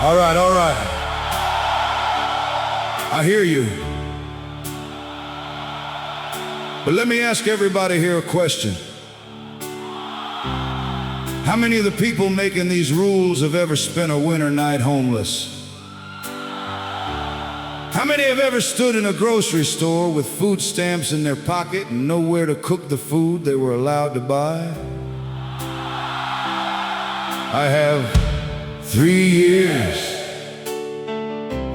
All right, all right. I hear you. But let me ask everybody here a question. How many of the people making these rules have ever spent a winter night homeless? How many have ever stood in a grocery store with food stamps in their pocket and nowhere to cook the food they were allowed to buy? I have 3 years.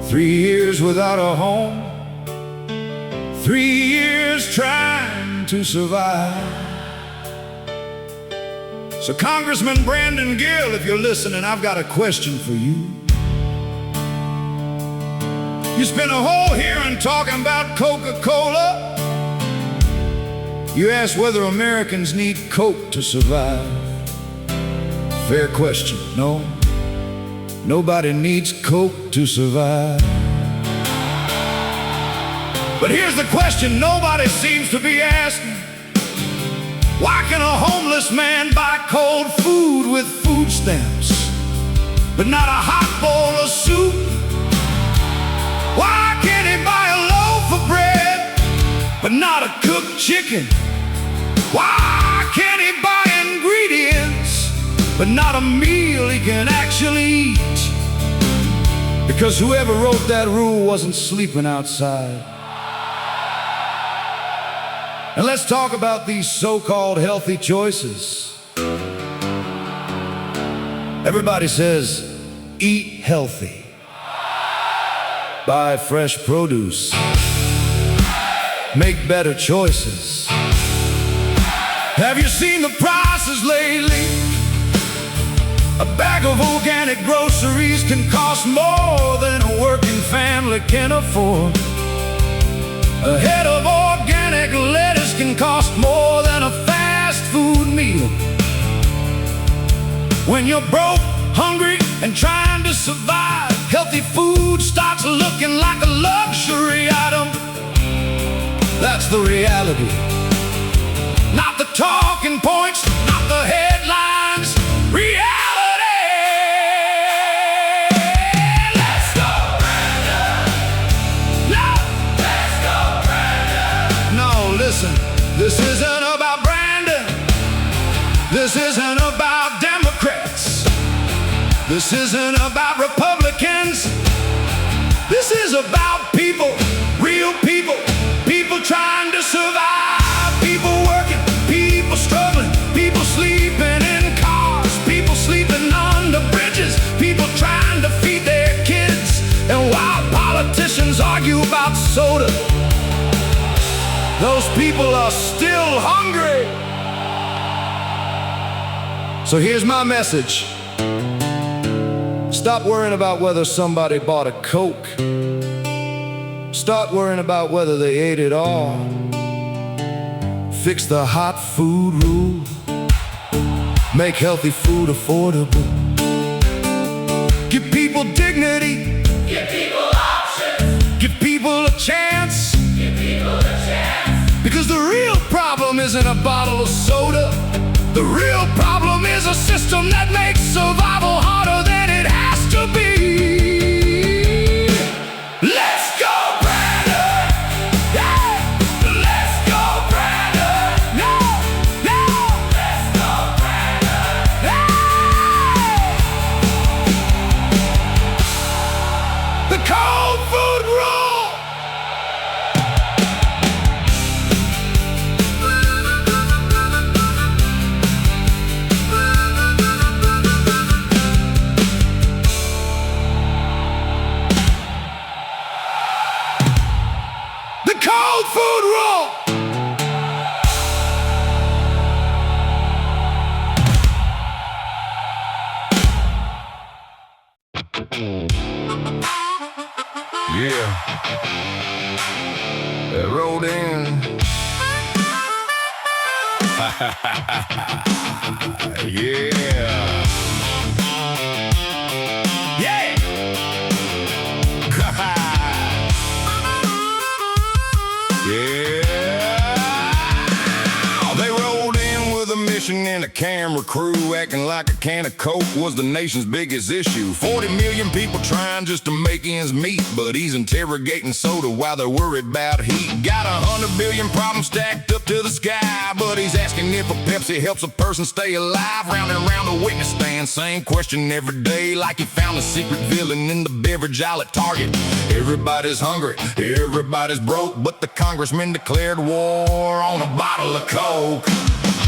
3 years without a home. 3 years trying to survive. So Congressman Brandon Gill, if you're listening, I've got a question for you. You spent a whole hearing talking about Coca-Cola. You asked whether Americans need Coke to survive. Fair question. No, nobody needs Coke to survive. But here's the question nobody seems to be asking. Why can a homeless man buy cold food with food stamps, but not a hot bowl of soup? Why can't he buy a loaf of bread, but not a cooked chicken? Why can't he buy ingredients, but not a meal he can actually eat? Because whoever wrote that rule wasn't sleeping outside. And let's talk about these so-called healthy choices. Everybody says, eat healthy. Buy fresh produce. Make better choices. Have you seen the prices lately? A bag of organic groceries can cost more than a working family can afford. A head of organic lettuce can cost more than a fast food meal. When you're broke, hungry, and trying to survive, healthy food starts looking like a luxury item. That's the reality. Not the talking points, not the headlines. Reality. This isn't about Brandon. This isn't about Democrats. This isn't about Republicans. This is about people, real people, people trying to survive, people working, people struggling, people sleeping in cars, people sleeping under bridges, people trying to feed their kids. And while politicians argue about soda, those people are still hungry. So here's my message. Stop worrying about whether somebody bought a Coke. Start worrying about whether they ate it all. Fix the hot food rule. Make healthy food affordable. Give people dignity. Give people options. Give people a chance. Give people a chance. Because the real problem isn't a bottle of soda. The real problem is a system that makes survival harder than it has to be. Let's go, Brandon! Yeah! Let's go, Brandon! No! No! Let's go, Brandon! Yeah! The cold food rule! Cold food rule! Yeah. They rolled in. Yeah. Yeah. Yeah. They rolled in with a mission and a camera a crew acting like a can of Coke was the nation's biggest issue. 40 million people trying just to make ends meet, but he's interrogating soda while they're worried about heat. Got 100 billion problems stacked up to the sky, but he's asking if a Pepsi helps a person stay alive. Round and round the witness stand, same question every day, like he found a secret villain in the beverage aisle at Target. Everybody's hungry, everybody's broke, but the congressman declared war on a bottle of Coke.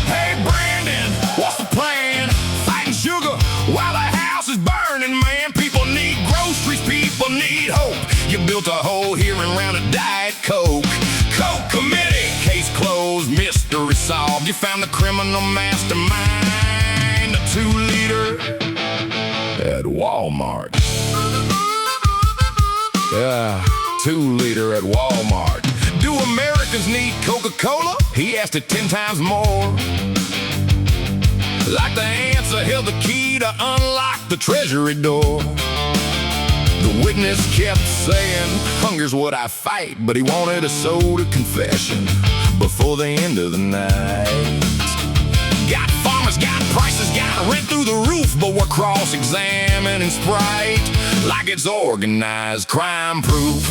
Hey Brandon, what's the plan? Fighting sugar while the house is burning, man. People need groceries, people need hope. You built a whole hearing around a Diet Coke. Coke committee, case closed, mystery solved. You found the criminal mastermind, a 2-liter at Walmart. Yeah, 2-liter at Walmart. Do Americans need Coca-Cola? He asked it 10 times more. Like the answer held the key to unlock the treasury door. The witness kept saying, hunger's what I fight, but he wanted a soda confession before the end of the night. Got farmers, got prices, got rent through the roof, but we're cross-examining Sprite like it's organized crime-proof.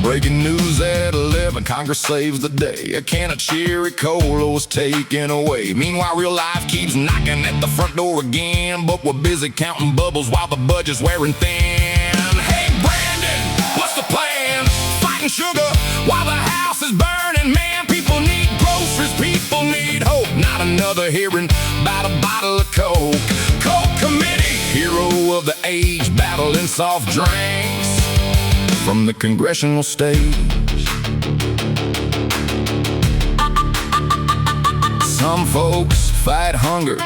Breaking news at 11, Congress saves the day. A can of cherry cola was taken away. Meanwhile, real life keeps knocking at the front door again, but we're busy counting bubbles while the budget's wearing thin. Hey Brandon, what's the plan? Fighting sugar while the house is burning, man. People need groceries, people need hope. Not another hearing about a bottle of Coke. Coke committee, hero of the age, battling soft drinks from the congressional stage. Some folks fight hunger,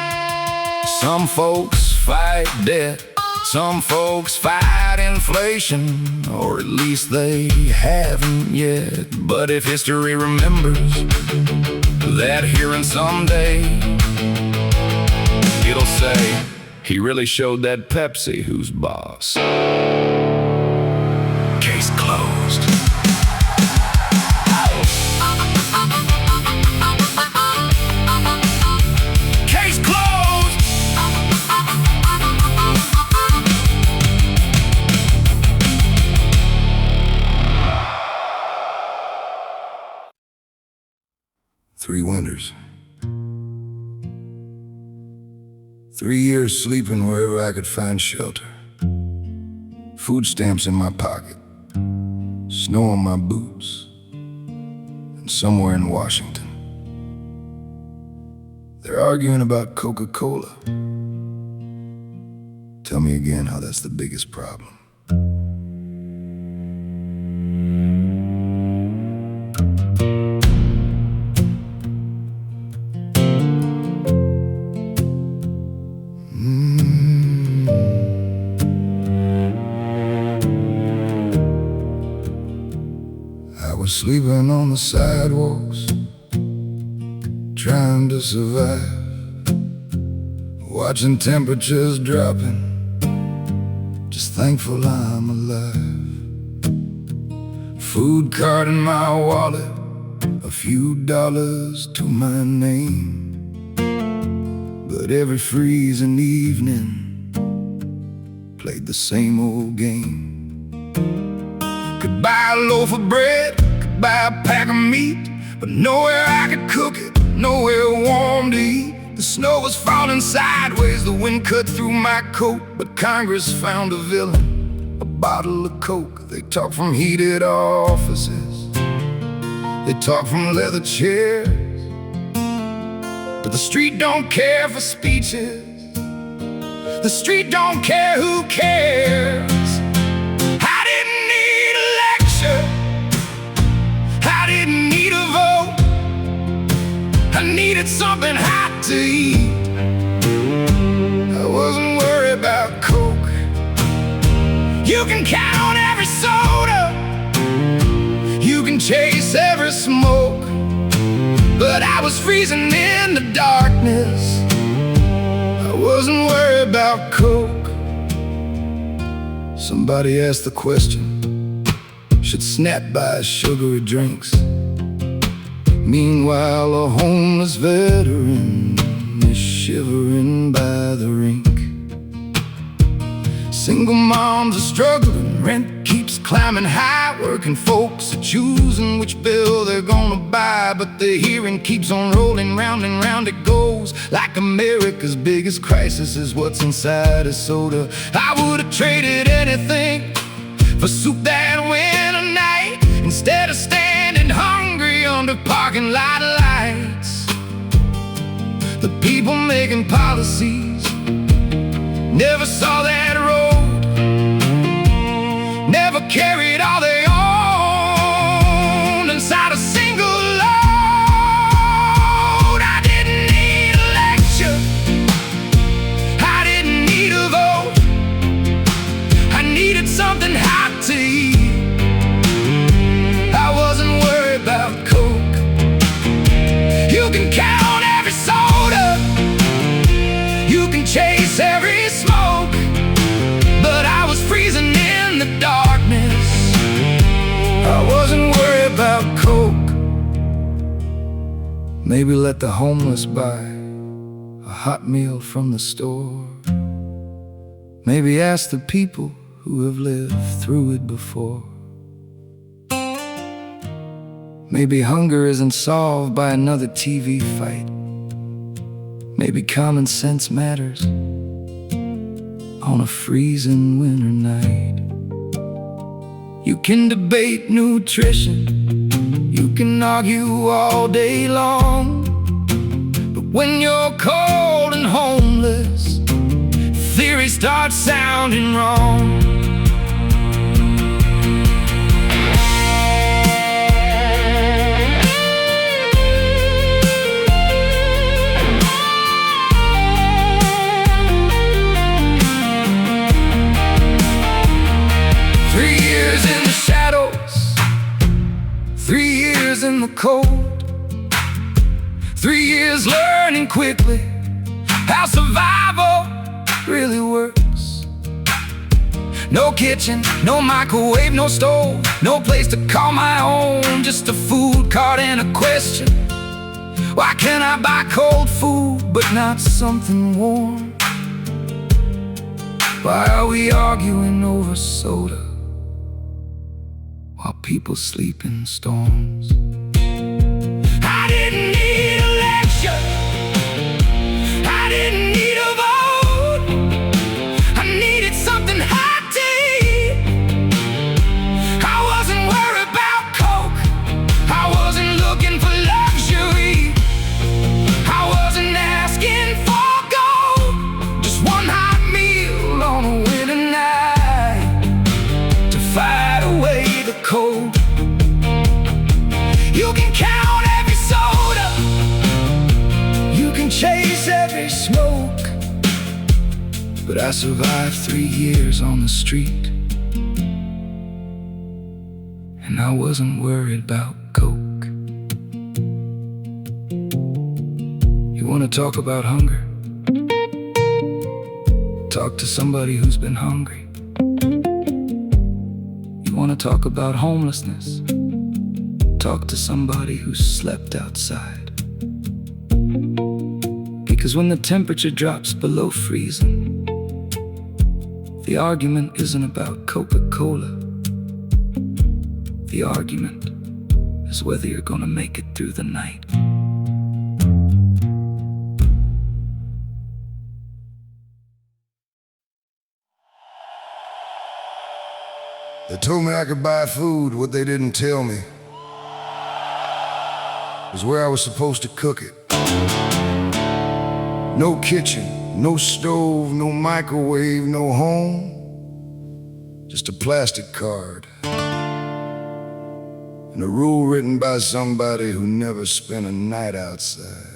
some folks fight debt, some folks fight inflation, or at least they haven't yet. But if history remembers that hearing someday, it'll say, he really showed that Pepsi who's boss. Case closed. Case closed. Three winters. 3 years sleeping wherever I could find shelter. Food stamps in my pocket. Snow on my boots, and somewhere in Washington, they're arguing about Coca-Cola. Tell me again how that's the biggest problem. Sleeping on the sidewalks, trying to survive, watching temperatures dropping, just thankful I'm alive. Food card in my wallet, a few dollars to my name, but every freezing evening played the same old game. Could buy a loaf of bread, buy a pack of meat, but nowhere I could cook it, nowhere warm to eat. The snow was falling sideways, the wind cut through my coat, but Congress found a villain, a bottle of Coke. They talk from heated offices, they talk from leather chairs, but the street don't care for speeches. The street don't care, who cares? I didn't need a lecture, I didn't need a vote, I needed something hot to eat. I wasn't worried about Coke. You can count every soda, you can chase every smoke, but I was freezing in the darkness. I wasn't worried about Coke. Somebody asked the question, should Snap buy sugary drinks? Meanwhile, a homeless veteran is shivering shivering by the rink. Single moms are struggling, rent keeps climbing high. Working folks are choosing which bill they're gonna buy, but the hearing keeps on rolling, round and round it goes. Like America's biggest crisis is what's inside a soda. I would've traded anything for soup that winter night, instead of standing hungry under parking lot lights. The people making policies never saw that road, never carried all they owned inside a single load. I didn't need a lecture, I didn't need a vote, I needed something hot to eat. I wasn't worried about Coke. You can count every soda, you can chase every smoke, but I was freezing in the darkness. I wasn't worried about Coke. Maybe let the homeless buy a hot meal from the store. Maybe ask the people who have lived through it before. Maybe hunger isn't solved by another TV fight. Maybe common sense matters on a freezing winter night. You can debate nutrition, you can argue all day long, but when you're cold and homeless, theory starts sounding wrong. 3 years in the cold, 3 years learning quickly how survival really works. No kitchen, no microwave, no stove, no place to call my own, just a food cart and a question: why can't I buy cold food but not something warm? Why are we arguing over soda while people sleep in storms? I didn't need a lecture, I didn't need a vote, I needed something hot to eat. I wasn't worried about Coke, I wasn't looking for luxury, I wasn't asking for gold, just one hot meal on a winter night to fight away the cold. You can count every soda, you can chase every smoke, but I survived 3 years on the street, and I wasn't worried about Coke. You wanna talk about hunger? Talk to somebody who's been hungry. You wanna talk about homelessness? Talk to somebody who slept outside. Because when the temperature drops below freezing, the argument isn't about Coca-Cola. The argument is whether you're gonna make it through the night. They told me I could buy food. What they didn't tell me was where I was supposed to cook it. No kitchen, no stove, no microwave, no home, just a plastic card and a rule written by somebody who never spent a night outside.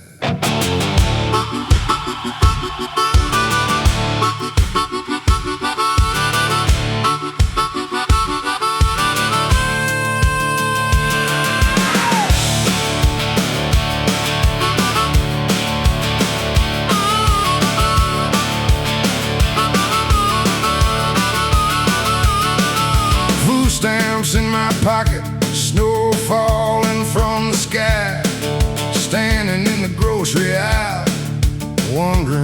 Stamps in my pocket, snow falling from the sky, standing in the grocery aisle, wondering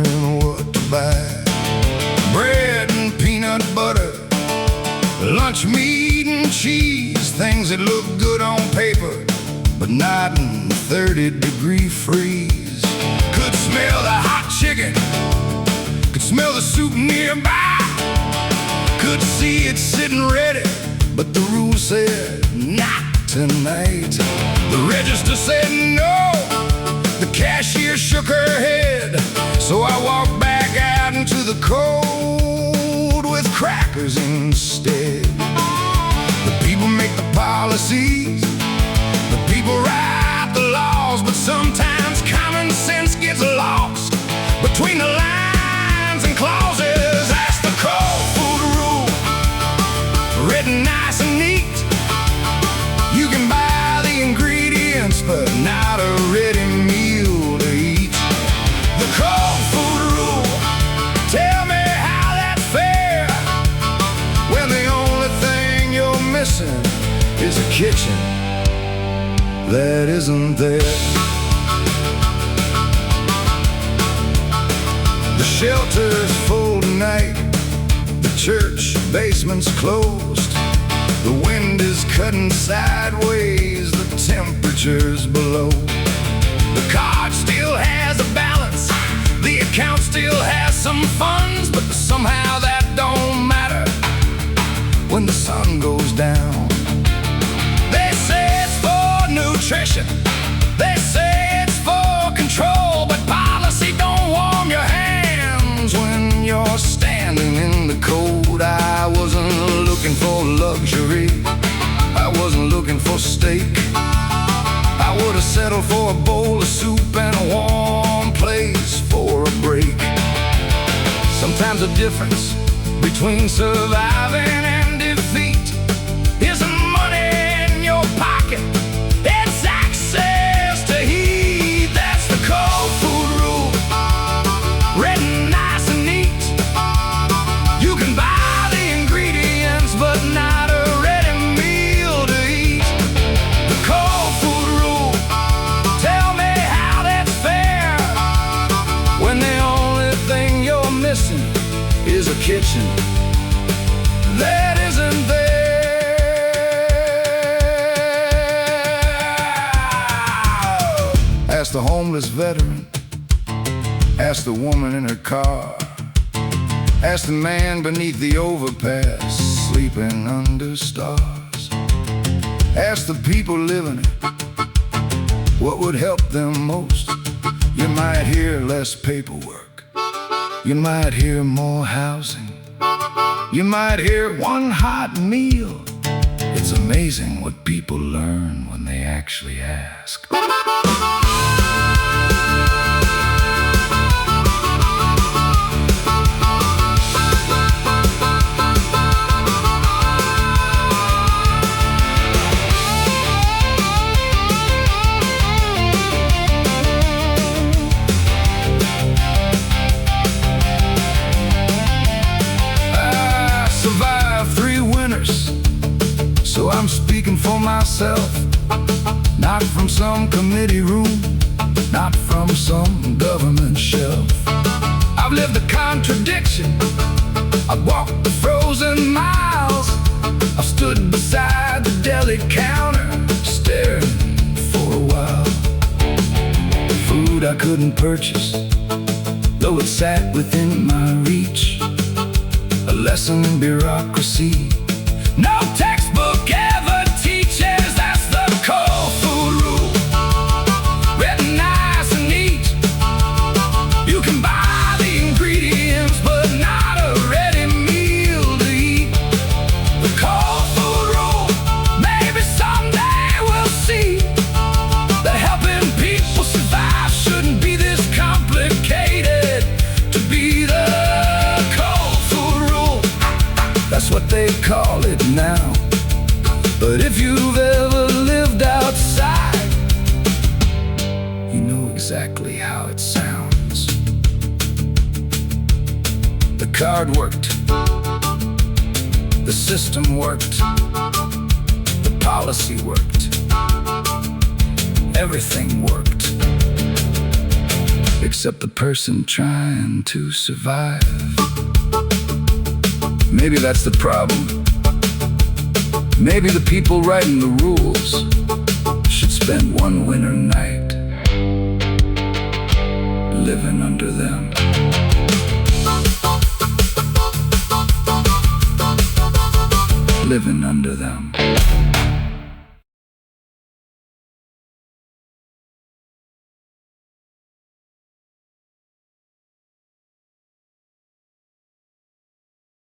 Lunch meat and cheese, things that look good on paper, but not in 30-degree freeze. Could smell the hot chicken, could smell the soup nearby, could see it sitting ready, but the rule said not tonight. The register said no, the cashier shook her head. So I walked back out into the cold with crackers instead. The people make the policies, the people write the laws, but sometimes common sense gets lost between the lines and clauses. That's the cold food rule, written nice and neat. You can buy the ingredients, but not a ready meal to eat. The cold food rule, tell me how that's fair, when the only thing you're missing is a kitchen that isn't there. The shelter's full tonight, the church basement's closed. The wind is cutting sideways, the temperature's below. The card still has a balance, the account still has some funds, but somehow that don't matter when the sun goes down. They say it's for nutrition, they say it's for control, but policy don't warm your hands when you're standing in the cold. I wasn't looking for luxury, I wasn't looking for steak. I would have settled for a bowl of soup and a warm place for a break. Sometimes the difference between surviving and defeat isn't money in your pocket, it's access to heat. That's the cold food rule, written nice and neat. You can buy the ingredients, but not a ready meal to eat. The cold food rule, tell me how that's fair, when the only thing you're missing is a kitchen that isn't there. Ask the homeless veteran, ask the woman in her car, ask the man beneath the overpass sleeping under stars. Ask the people living it, what would help them most. You might hear less paperwork, you might hear more housing, you might hear one hot meal. It's amazing what people learn when they actually ask. So I'm speaking for myself, not from some committee room, not from some government shelf. I've lived the contradiction, I've walked the frozen miles, I've stood beside the deli counter, staring for a while. Food I couldn't purchase, though it sat within my reach. A lesson in bureaucracy no textbook ever teaches. That's the cold food rule, written nice and neat. You can buy the ingredients, but not a ready meal to eat. The cold food rule, maybe someday we'll see that helping people survive shouldn't be this complicated. To be the cold food rule, that's what they call it now. But if you've ever lived outside, you know exactly how it sounds. The card worked, the system worked, the policy worked, everything worked, except the person trying to survive. Maybe that's the problem. Maybe the people writing the rules should spend one winter night living under them. Living under them.